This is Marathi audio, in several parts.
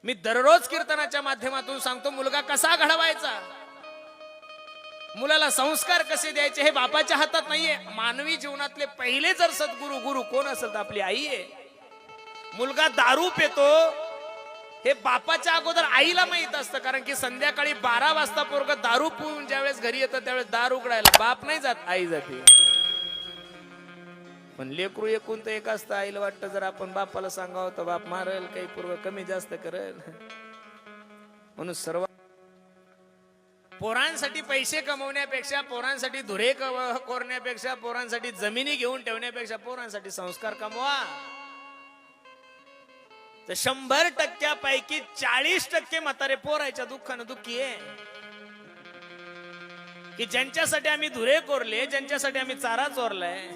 मी दररोज कीर्तनाच्या माध्यमातून सांगतो, मुलगा कसा घडवायचा, मुलाला संस्कार कसे द्यायचे हे बापाच्या हातात नाहीये. मानवी जीवनातले पहिले जर सद्गुरु गुरु कोण असेल तर आपली आई आहे. मुलगा दारू पितो हे बापाच्या अगोदर आईला माहित असतं, कारण की संध्याकाळी 12 वाजता पोरगं दारू पिऊन ज्यावेळेस घरी येतं त्यावेळेस दार उघडायला बाप नाही जात, आई जाते. पण लेकरू एकूण तर एक असतं, आईला वाटतं जर आपण बापाला सांगावं तर बाप मारेल, काही पूर्व कमी जास्त करेल. म्हणून सर्व पोरांसाठी पैसे कमवण्यापेक्षा, पोरांसाठी धुरे कोरण्यापेक्षा, पोरांसाठी जमिनी घेऊन ठेवण्यापेक्षा पोरांसाठी संस्कार कमवा. तर 100% पैकी 40% म्हातारे पोराच्या दुःखानं दुःखी आहे, की ज्यांच्यासाठी आम्ही धुरे कोरले, ज्यांच्यासाठी आम्ही चारा चोरलाय,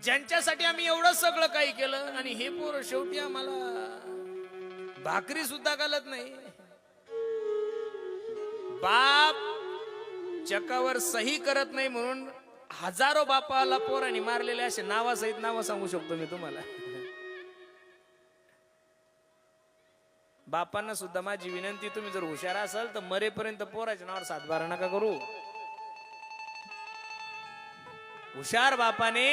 ज्यांच्यासाठी आम्ही एवढं सगळं काही केलं, आणि हे पोर शेवटी आम्हाला भाकरी सुद्धा घालत नाही. बाप चकावर सही करत नाही म्हणून हजारो बापाला पोरांनी मारलेले असे नावासहित नाव सांगू शकतो मी तुम्हाला. बापांना सुद्धा माझी विनंती, तुम्ही जर हुशार असाल तर मरेपर्यंत पोराच्या नावावर सातबारा नका करू. हुशार बापाने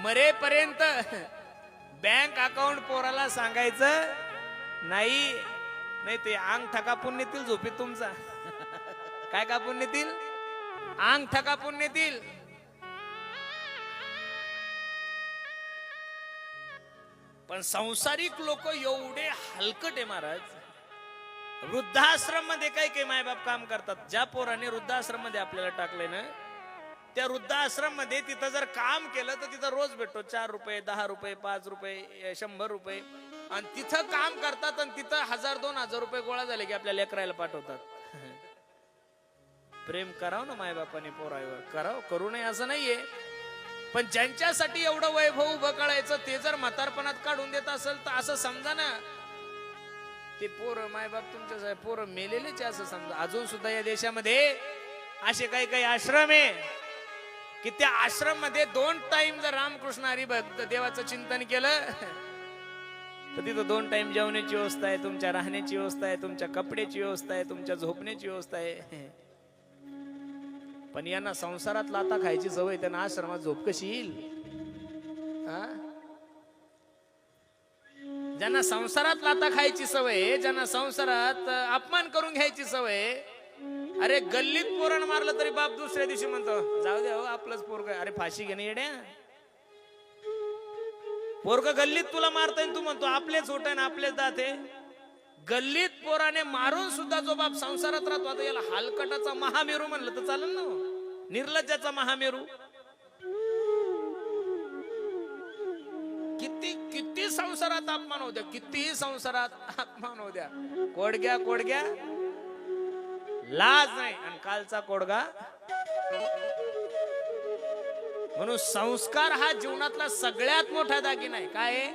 मरेपर्यंत बँक अकाउंट पोराला सांगायचं नाही, नाही ते अंगठा कापून नेतील झोपेत तुमचा. काय कापून नेतील? अंगठा कापून नेतील. पण संसारिक लोक एवढे हलकट आहे महाराज. वृद्धाश्रम मध्ये काही काही मायबाप काम करतात. ज्या पोराने वृद्धाश्रम मध्ये आपल्याला टाकले ना, त्या वृद्धाश्रम मध्ये तिथं जर काम केलं तर तिथं रोज भेटतो 4 रुपये, 10 रुपये, 5 रुपये, 100 रुपये. आणि तिथं काम करतात आणि तिथं 1000-2000 रुपये गोळा झाले की आपल्या लेकरायला पाठवतात. प्रेम करावं ना मायबापाने पोरावर, करावं, करू नये असं नाहीये. पण ज्यांच्यासाठी एवढं वैभव उभं करायचं ते जर म्हातारपणात काढून देत असेल तर असं समजा ना, ते पोरं मायबाप तुमच्या पोरं मेलेलेच असं समजा. अजून सुद्धा या देशामध्ये असे काही काही आश्रम आहे की त्या आश्रम मध्ये 2 टाइम जर रामकृष्ण हरी भक्त देवाचं चिंतन केलं तर तिथं 2 टाइम जेवण्याची व्यवस्था आहे, तुमच्या राहण्याची व्यवस्था आहे, तुमच्या कपड्याची व्यवस्था आहे, तुमच्या झोपण्याची व्यवस्था आहे. पण यांना संसारात लाता खायची सवय, त्यांना आश्रमात झोप कशी येईल? ज्यांना संसारात लाता खायची सवय, ज्यांना संसारात अपमान करून घ्यायची सवय, अरे गल्लीत पोरण मारलं तरी बाप दुसऱ्या दिवशी म्हणतो जाऊ द्या हो आपलंच पोरग. अरे फाशी घेणे येड्या, पोरग गल्लीत तुला मारताय तू म्हणतो आपलेच होत ना आपलेच दाते. गल्लीत पोराने मारून सुद्धा जो बाप संसारात राहतो, आता याला हलकटाचा महामेरू म्हणलं तर चालेल ना, निर्लज्जाचा महामेरू. किती किती संसारात अपमान होत्या, कितीही संसारात अपमान होत्या, कोडग्या कोडग्या लाज नाही. आणि कालचा कोडगा. म्हणून संस्कार हा जीवनातला सगळ्यात मोठा दागिना आहे. काय?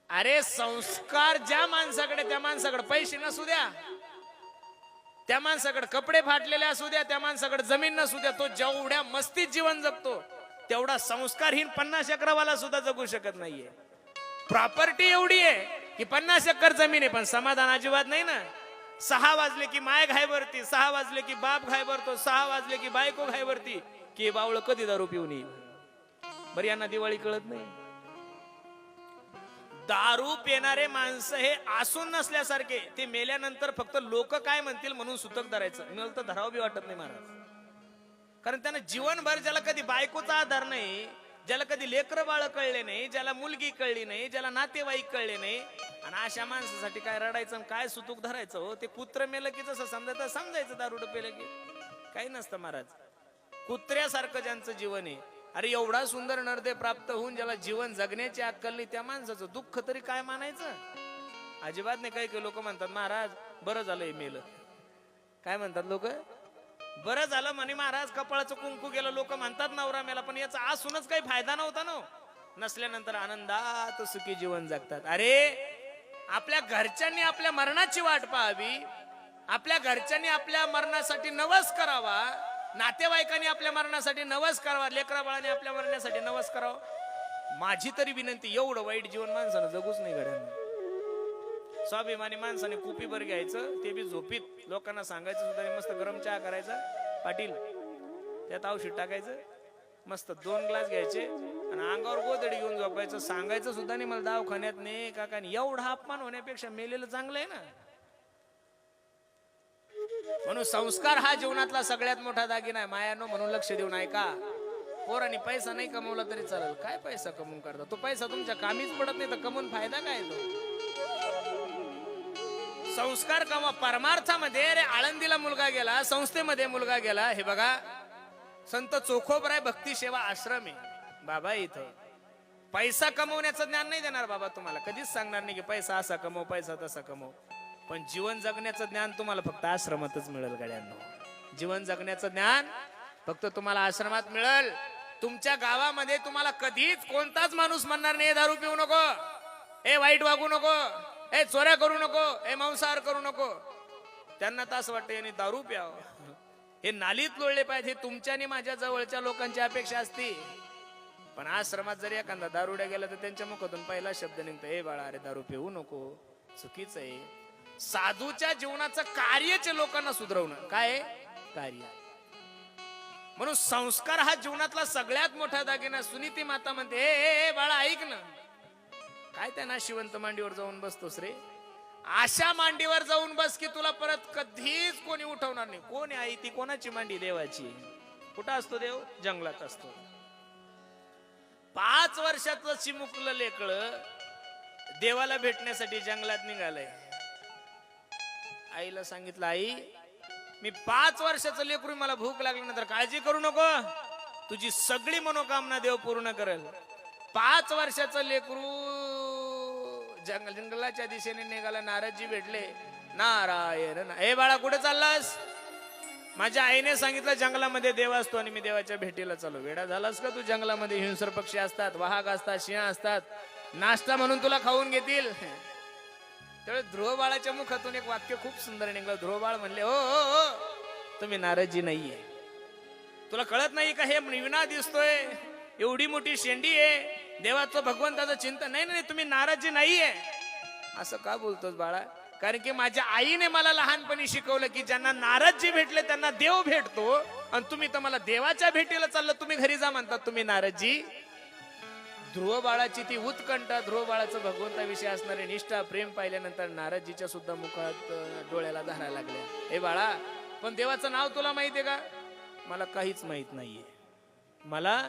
अरे संस्कार ज्या माणसाकडे, त्या माणसाकडे पैसे नसू द्या, त्या माणसाकडे कपडे फाटलेले असू द्या, त्या माणसाकडे जमीन नसू द्या, तो जेवढ्या मस्तीत जीवन जगतो तेवढा संस्कारहीन 50 एकरवाला सुद्धा जगू शकत नाहीये. प्रॉपर्टी एवढी आहे की 50 एकर जमीन आहे पण समाधान अजिबात नाही ना. 6 वाजले की माय घायवरती, 6 वाजले की बाप घायवरतो, 6 वाजले की बायको घायवरती, की बावळ कधी दारू पिऊन येईल. बरं यांना दिवाळी कळत नाही. दारू पिणारे माणसं हे असून नसल्यासारखे, ते मेल्यानंतर फक्त लोक काय म्हणतील म्हणून सुतक धरायचं. मला तर धरावं बी वाटत नाही महाराज. कारण त्यानं जीवनभर, ज्याला कधी बायकोचा आधार नाही, ज्याला कधी लेकर बाळ कळले नाही, ज्याला मुलगी कळली नाही, ज्याला नातेवाईक कळले नाही, आणि अशा माणसासाठी काय रडायचं आणि काय सुतूक धरायचं हो. ते कुत्र मेलं की जसं समजायचं समजायचं, दारुड पेलं की काही नसतं महाराज. कुत्र्यासारखं ज्यांचं जीवन आहे, अरे एवढा सुंदर नरदे प्राप्त होऊन ज्याला जीवन जगण्याची अक्कल नाही, त्या माणसाचं दुःख तरी काय मानायचं? अजिबात नाही. काही काही लोक म्हणतात महाराज बरं झालं हे मेलं. काय म्हणतात लोक? बरं झालं म्हणे महाराज, कपाळाचं कुंकू गेलं. लोक म्हणतात नवरा मेला, पण याचा असूनच काही फायदा नव्हता ना. नसल्यानंतर आनंदात सुखी जीवन जगतात. अरे आपल्या घरच्यांनी आपल्या मरणाची वाट पाहावी, आपल्या घरच्यांनी आपल्या मरणासाठी नवस करावा, नातेवाईकांनी आपल्या मरणासाठी नवस करावा, लेकरा बाळाने आपल्या मरण्यासाठी नवस करावा. माझी तरी विनंती, एवढं वाईट जीवन माणसानं जगूच नाही गड्यांना. स्वाभिमानी माणसाने कुपीभर घ्यायचं, ते बी झोपीत, लोकांना सांगायचं सुद्धा नाही. मस्त गरम चहा करायचा, पाटील त्यात औषध टाकायचं, मस्त 2 ग्लास घ्यायचे आणि अंगावर गोदडी घेऊन झोपायचं. सांगायचं सुद्धा नाही मला दवाखान्यात नाही काका. एवढा अपमान होण्यापेक्षा मेलेलं चांगलं आहे ना. म्हणून संस्कार हा जीवनातला सगळ्यात मोठा दागिना आहे. मायानो, म्हणून लक्ष देऊन ऐका. पोरांनी पैसा नाही कमवला तरी चालेल. काय पैसा कमवून करता? तो पैसा तुमच्या कामीच पडत नाही तर कमवून फायदा काय तो? संस्कार कमवा. परमार्थामध्ये रे आळंदीला मुलगा गेला, संस्थेमध्ये मुलगा गेला. हे बघा, संत चोखोबराय भक्ती सेवा आश्रम आहे बाबा. इथं पैसा कमवण्याचं ज्ञान नाही देणार बाबा तुम्हाला. कधीच सांगणार नाही की पैसा असा कमव, पैसा तसा कमव. पण जीवन जगण्याचं ज्ञान तुम्हाला फक्त आश्रमातच मिळेल गड्यांनो. जीवन जगण्याचं ज्ञान फक्त तुम्हाला आश्रमात मिळेल. तुमच्या गावामध्ये तुम्हाला कधीच कोणताच माणूस म्हणणार नाही दारू पिऊ नको, ए वाईट वागू नको, ए चोऱ्या करू नको, ए मांसाहार करू नको. त्यांना तर असं वाटतं यांनी दारू प्यावं, हे नालीत लोळले पाहिजे. हे तुमच्या आणि माझ्या जवळच्या लोकांची अपेक्षा असते. पण आश्रमात जरी एखादा दारुड्या गेला तर त्यांच्या मुखातून पहिला शब्द निघतो, ए बाळा अरे दारू पिऊ नको, चुकीचं आहे. साधूच्या जीवनाचं कार्यच लोकांना सुधरवणं. काय कार्य? म्हणून संस्कार हा जीवनातला सगळ्यात मोठा दागिना. सुनीती माता म्हणते, ए बाळा ऐक ना, काय त्या नाशिवंत मांडीवर जाऊन बसतोस रे? अशा मांडीवर जाऊन बस की तुला परत कधीच कोणी उठवणार नाही. कोण आहे ती? कोणाची मांडी? देवाची. कुठं असतो देव? जंगलात असतो. 5 वर्षाचं चिमुकलं लेकळं देवाला भेटण्यासाठी जंगलात निघालंय. आईला सांगितलं, आई मी 5 वर्षाचं लेकरू, मला भूक लागल्यानंतर काळजी करू नको, तुझी सगळी मनोकामना देव पूर्ण करेल. 5 वर्षाचं लेकरू जंगलाच्या दिशेने निघाला. नारदजी भेटले. नारायण, ए बाळा कुठे चाललास? माझ्या आईने सांगितलं जंगलामध्ये देव असतो आणि मी देवाच्या भेटीला चालू. वेडा झालास का तू? जंगलामध्ये हिंसर पक्षी असतात, वाघ असतात, सिंह असतात, नाश्ता म्हणून तुला खाऊन घेतील. त्यावेळी ध्रुव बाळाच्या मुखातून एक वाक्य खूप सुंदर निघलं. ध्रुव बाळ म्हणले, हो तुम्ही नारदजी नाहीये. तुला कळत नाही का हे विना दिसतोय, एवढी मोठी शेंडी आहे, देवाचं भगवंताचं चिंतन नाही. नाही तुम्ही नारदजी नाहीये. असं का बोलतोस बाळा? कारण की माझ्या आईने मला लहानपणी शिकवलं की ज्यांना नारदजी भेटले त्यांना देव भेटतो, आणि तुम्ही तर मला देवाच्या भेटीला चाललं, तुम्ही घरी जा म्हणतात तुम्ही नारदजी. ध्रुव बाळाची ती उत्कंठा, ध्रुव बाळाचं भगवंताविषयी असणारे निष्ठा, प्रेम पाहिल्यानंतर नारदजीच्या सुद्धा मुखात डोळ्याला धारा लागल्या. हे बाळा, पण देवाचं नाव तुला माहितीये का? मला काहीच माहित नाहीये. मला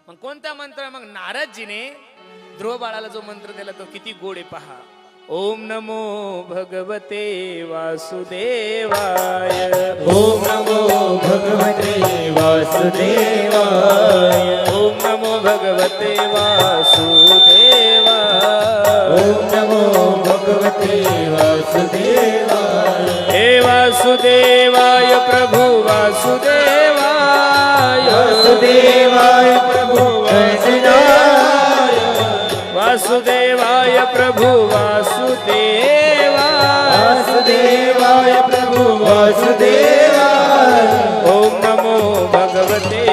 मग कोणता मंत्र? मग नारदजीने ध्रुव बाळाला जो मंत्र दिला तो किती गोड आहे पहा. ओम नमो भगवते वासुदेवाय. ओम नमो भगवते वासुदेवाय. ओम नमो भगवते वासुदेवाय. ओम नमो भगवते वासुदेवाय. हे वासुदेवाय प्रभु वासुदेवाय. वासुदेवाय प्रभु वासुदेवाय. वासुदेवाय प्रभु वासुदेवाय. वासुदेवाय प्रभु वासुदेवाय. ओम नमो भगवते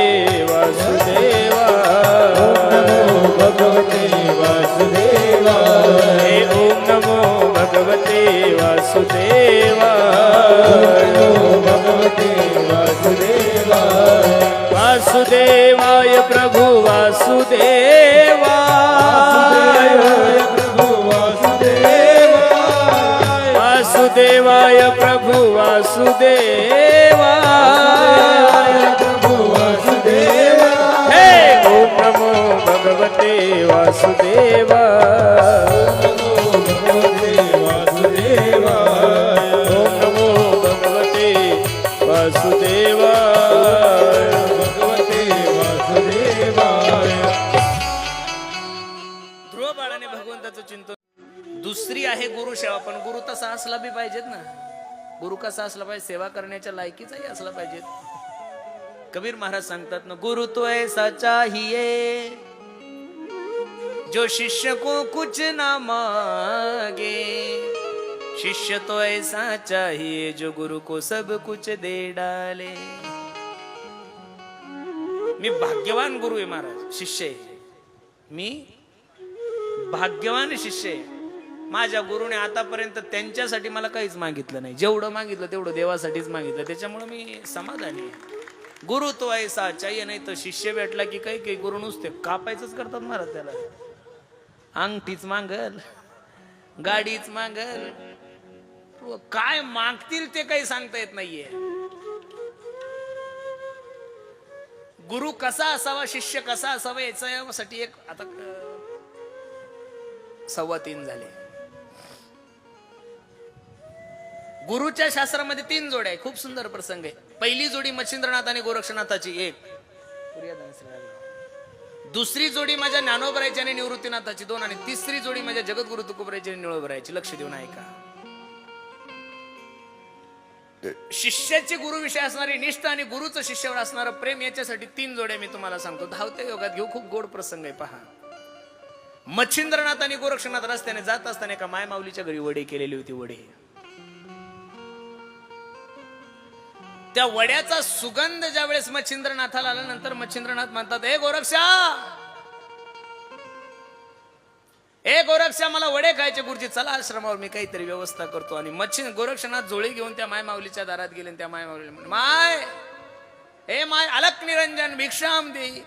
वासुदेवाय. ओम नमो भगवते वासुदेवाय. हे ओम नमो भगवते वासुदेवाय. ओम नमो भगवते वासुदेवाय. वासुदेवाय प्रभु वासुदेवाय. वासुदेवाय प्रभु वासुदेवाय. हे ओम नमो भगवते वासुदेवाय. ओम नमो भगवते वासुदेवाय. ध्रुव बाळाने भगवंताचं चिंतन. दुसरी आहे गुरु सेवा. पण गुरु तसा असला बी पाहिजेत ना. गुरु कसा असला पाहिजे? सेवा करण्याच्या लायकीचाही असला पाहिजे. कबीर महाराज सांगतात ना, गुरु तो ऐसा चाहिए जो शिष्य को कुछ ना मांगे. शिष्य तो ऐसा चाहिए जो गुरु को सब कुछ दे डाले. मी भाग्यवान गुरु आहे महाराज, शिष्य आहे. मी भाग्यवान शिष्य आहे. माझ्या गुरुने आतापर्यंत त्यांच्यासाठी मला काहीच मागितलं नाही. जेवढं मागितलं तेवढं देवासाठीच मागितलं. त्याच्यामुळे मी समाधानी आहे. गुरु तो ऐसा चाहिए. नाही तर शिष्य भेटला की काही काही गुरु नुसते कापायचंच करतात महाराज. त्याला अंगठीच मागल, गाडीच मागल, काय मागतील ते काही सांगता येत नाहीये. गुरु कसा असावा, शिष्य कसा असावा याच्यासाठी एक आता 3:15 झाले. गुरुच्या शास्त्रामध्ये 3 जोड्या आहे. खूप सुंदर प्रसंग आहे. पहिली जोडी मच्छिंद्रनाथ आणि गोरक्षनाथाची एक. दुसरी जोडी माझ्या ज्ञानोबरायची आणि निवृत्तीनाथाची 2. आणि तिसरी जोडी माझ्या जगद्गुरु तुकोबरायची आणि निळोबरायची. लक्ष देऊन ऐका. शिष्याची गुरुविषयी असणारी निष्ठा आणि गुरुचं शिष्यावर असणारं प्रेम याच्यासाठी 3 जोड्या मी तुम्हाला सांगतो. धावत्या योगात घेऊ. खूप गोड प्रसंग आहे. पहा, मच्छिंद्रनाथ आणि गोरक्षनाथ रस्त्याने जात असताना एका मायमाऊलीच्या घरी वडे केलेली होती. वडे, त्या वड्याचा सुगंध ज्या वेळेस मच्छिंद्रनाथाला आल्यानंतर मच्छिंद्रनाथ म्हणतात, ए गोरक्षा, ए गोरक्षा, मला वडे खायचे. गुरुजी चला आश्रमावर, मी काहीतरी व्यवस्था करतो. आणि गोरक्षनाथ जोळी घेऊन त्या मायमाऊलीच्या दारात गेले. त्या मायमाऊली म्हणे, माय, ए माय, अलक निरंजन भिक्षाम दे.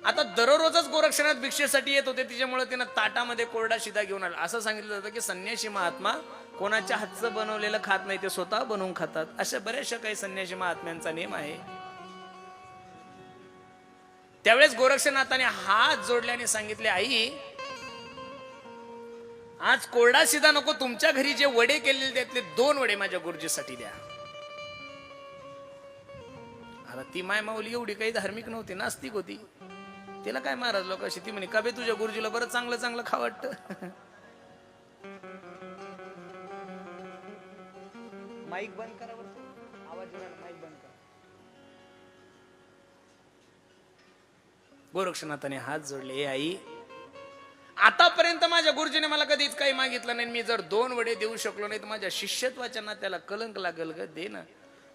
आता दररोजच गोरक्षनाथ भिक्षेसाठी येत होते. तिच्यामुळे तिनं ताटामध्ये कोरडा शिदा घेऊन आला. असं सांगितलं जातं की संन्यासी महात्मा कोणाच्या हातचं बनवलेलं खात नाही, ते स्वतः बनवून खातात. अशा बऱ्याचशा काही संन्यासी महात्म्यांचा नियम आहे. त्यावेळेस गोरक्षनाथाने हात जोडल्याने सांगितले, आई, आज कोरडा शिदा नको, तुमच्या घरी जे वडे केलेले त्यातले 2 वडे माझ्या गुरुजीसाठी द्या. आता ती मायमाऊली एवढी काही धार्मिक नव्हती, नास्तिक होती. तिला काय महाराज लोकांशी ती म्हणे, का बे तुझ्या गुरुजीला बरं चांगलं चांगलं खा वाटतं. माईक बंद करा बरं, आवाज येणार, माईक बंद करा. गोरक्षनाथाने हात जोडले, ए आई, आतापर्यंत माझ्या गुरुजीने मला कधीच काही मागितलं नाही. मी जर 2 वडे देऊ शकलो नाही तर माझ्या शिष्यत्वाच्या नात्याला कलंक लागल ग. दे ना.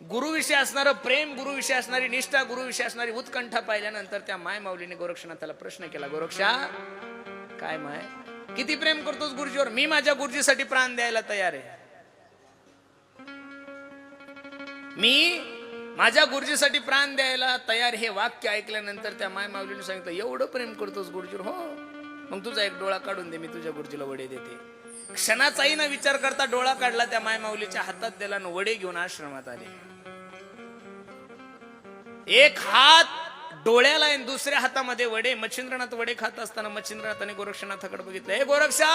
गुरुविषयी असणारं प्रेम, गुरुविषयी असणारी निष्ठा, गुरुविषयी असणारी उत्कंठा पाहिल्यानंतर त्या मायमाऊलीने गोरक्षनाथाला प्रश्न केला, गोरक्षा, काय माय, किती प्रेम करतोस गुरुजीवर? मी माझ्या गुरुजीसाठी प्राण द्यायला तयार आहे. मी माझ्या गुरुजीसाठी प्राण द्यायला तयार. हे वाक्य ऐकल्यानंतर त्या मायमाऊलीने सांगितलं, एवढं प्रेम करतोस गुरुजीवर? हो, मग तुझा एक डोळा काढून दे, मी तुझ्या गुरुजीला वडे देते. क्षणाचाही न विचार करता डोळा काढला, त्या मायमाऊलीच्या हातात दिला आणि वडे घेऊन आश्रमात आले. एक हात डोळ्याला आणि दुसऱ्या हातामध्ये वडे. मच्छिंद्रनाथ वडे खात असताना मच्छिंद्रनाथाने गोरक्षनाथाकडे बघितलं, हे गोरक्षा,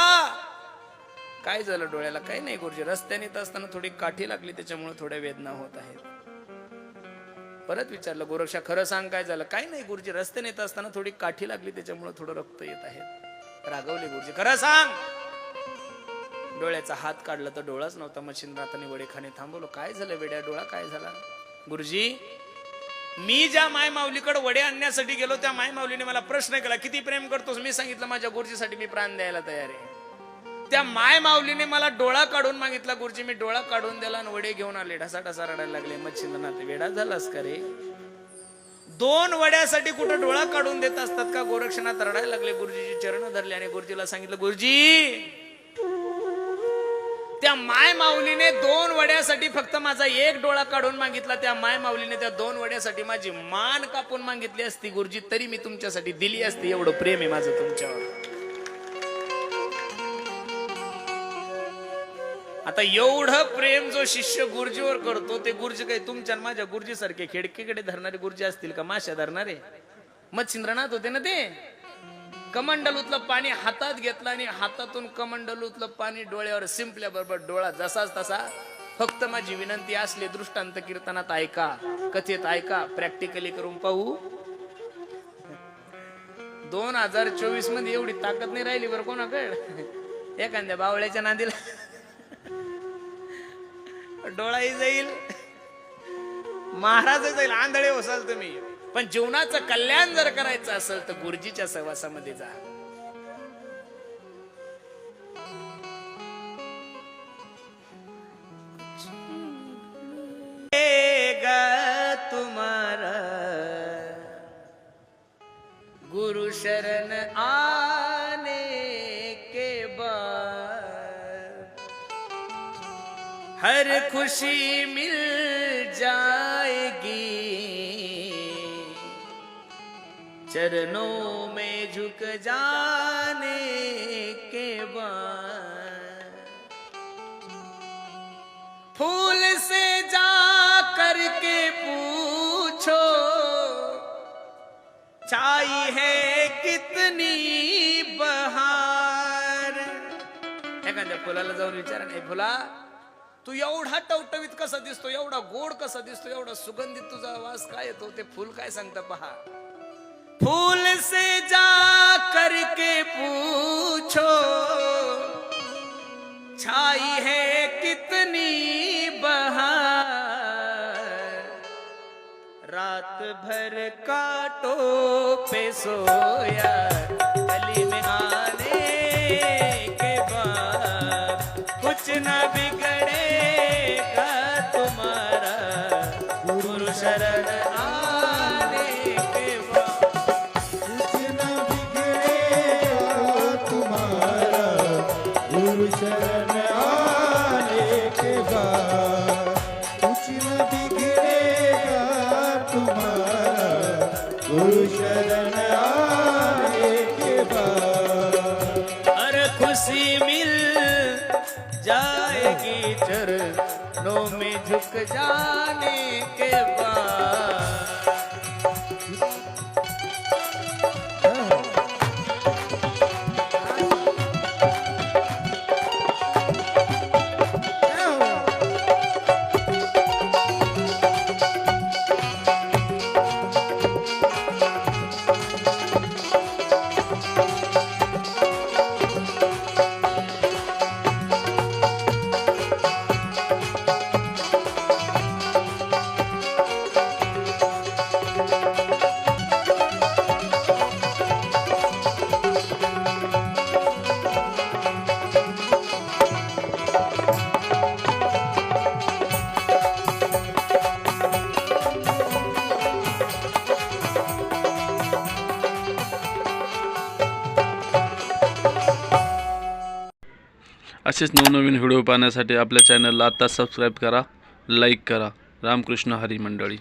काय झालं डोळ्याला? काही नाही गुरुजी, रस्त्याने येत असताना थोडी काठी लागली, त्याच्यामुळे थोड्या वेदना होत आहेत. परत विचारलं, गोरक्षा, खरं सांग, काय झालं? काही नाही गुरुजी, रस्त्याने येत असताना थोडी काठी लागली, त्याच्यामुळे थोडं रक्त येत आहे. रागवले गुरुजी, खरं सांग. डोळ्याचा हात काढला तर डोळाच नव्हता. मच्छिंद्रनाथाने वडे खाणे थांबवलं. काय झालं वेड्या, डोळा काय झाला? गुरुजी, मी ज्या मायमाऊलीकडे वडे आणण्यासाठी गेलो, त्या मायमाऊलीने मला प्रश्न केला, किती प्रेम करतोस? मी सांगितलं, माझ्या गुरुजीसाठी मी प्राण द्यायला तयार आहे. त्या मायमाऊलीने मला डोळा काढून मागितला. गुरुजी, मी डोळा काढून दिला आणि वडे घेऊन आले. ढसाढसा रडायला लागले. मच्छिंद्रनाथ, वेडा झालास का रे? 2 वड्यासाठी कुठं डोळा काढून देत असतात का? गोरक्षनाथ रडायला लागले. गुरुजीचे चरण धरले आणि गुरुजीला सांगितलं, गुरुजी, त्या माय माऊलीने 2 वड्यासाठी फक्त माझा एक डोळा काढून मागितला. त्या माय माऊलीने त्या 2 वड्यासाठी माझी मान कापून मागितली असती गुरुजी, तरी मी तुमच्यासाठी दिली असती. एवढं प्रेम आहे माझं तुमच्यावर. आता एवढं प्रेम जो शिष्य गुरुजीवर करतो, ते गुरुजी काही तुमच्या माझ्या गुरुजी सारखे खेडकेकडे धरणारे गुरुजी असतील का? माश्या धरणारे मच्छिंद्रनाथ होते ना ते. कमंडलूतलं पाणी हातात घेतलं आणि हातातून कमंडलूतलं पाणी डोळ्यावर शिंपल्याबरोबर डोळा जसाच तसा. फक्त माझी विनंती असली, दृष्टांत कीर्तनात ऐका, कथेत ऐका, प्रॅक्टिकली करून पाहू. 2024 मध्ये एवढी ताकद नाही राहिली बरं कोणाकडे. एखाद्या बावळ्याच्या नांदीला डोळाही जाईल, महाराज जाईल, आंधळे होसाल तुम्ही. पण जीवनाचं कल्याण जर करायचं असेल तर गुरुजीच्या सहवासामध्ये जा. तुम्हारा गुरु शरण आने के बाद हर खुशी मिल जाएगी, चरणों में झुक जाने के बाद। फूल से जा करके पूछो छाई है कितनी बहार। एखाद्या फुलाला जाऊन विचारा, नाही फुला तू एवढा टवटवीत कसा दिसतो, एवढा गोड कसा दिसतो, एवढा सुगंधित तुझा आवाज काय येतो, ते फुल काय सांगतं पहा। फूल से जा करके पूछो छाई है कितनी बहार, रात भर कांटों पे सोया गली में आने के बाद, कुछ न बिगड़ेगा तुम्हारा गुरु शरण आने के बाद। कुछ न बिगड़ेगा तुम्हारा गुरु शरण आने के बाद, कुछ न बिगड़ेगा तुम्हारा गुरु शरण आने के बाद। हर खुशी मिल जाएगी, चरणों में झुक जाने के बाद। असेच नवनवीन व्हिडिओ पाहण्यासाठी आपल्या चॅनलला आता सबस्क्राईब करा, लाईक करा। रामकृष्ण हरी मंडळी।